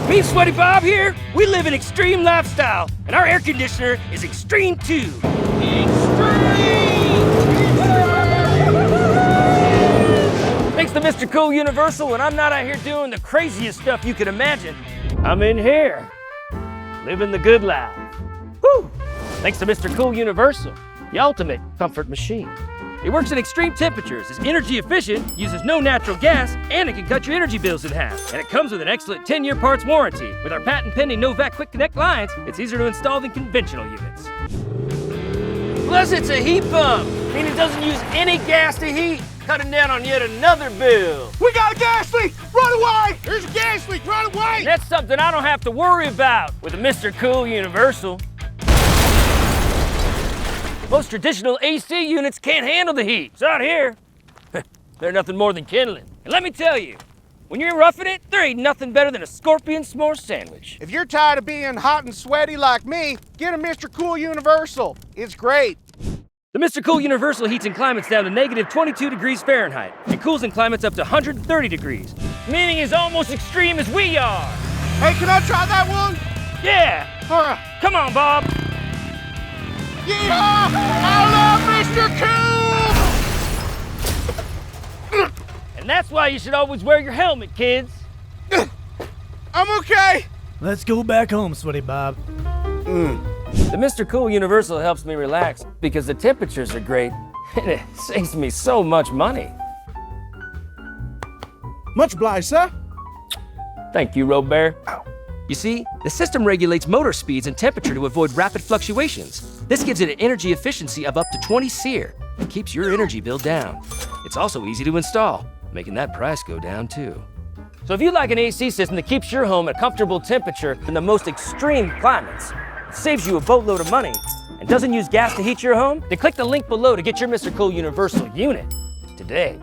Me and Sweaty Bob here, we live an extreme lifestyle, and our air conditioner is extreme too. Thanks to MrCool Universal, when I'm not out here doing the craziest stuff you can imagine, I'm in here, living the good life. Woo! Thanks to MrCool Universal, the ultimate comfort machine. It works at extreme temperatures, is energy efficient, uses no natural gas, and it can cut your energy bills in half. And it comes with an excellent 10-year parts warranty. With our patent-pending no-vac quick connect lines, it's easier to install than conventional units. Plus, it's a heat pump, meaning it doesn't use any gas to heat, cutting down on yet another bill. We got a gas leak! Run away! There's a gas leak! Run away! And that's something I don't have to worry about with a MrCool Universal. Most traditional AC units can't handle the heat. It's out here. They're nothing more than kindling. And let me tell you, when you're roughing it, there ain't nothing better than a scorpion s'more sandwich. If you're tired of being hot and sweaty like me, get a MrCool Universal. It's great. The MrCool Universal heats in climates down to negative 22 degrees Fahrenheit and cools in climates up to 130 degrees, meaning it's almost extreme as we are. Hey, can I try that one? Yeah. All right. Come on, Bob. Yeah! I love MrCool! And that's why you should always wear your helmet, kids. I'm okay. Let's go back home, Sweaty Bob. The MrCool Universal helps me relax because the temperatures are great and it saves me so much money. Much obliged, sir. Thank you, Robert. You see, the system regulates motor speeds and temperature to avoid rapid fluctuations. This gives it an energy efficiency of up to 20 SEER and keeps your energy bill down. It's also easy to install, making that price go down too. So if you like an AC system that keeps your home at a comfortable temperature in the most extreme climates, saves you a boatload of money, and doesn't use gas to heat your home, then click the link below to get your MrCool Universal unit today.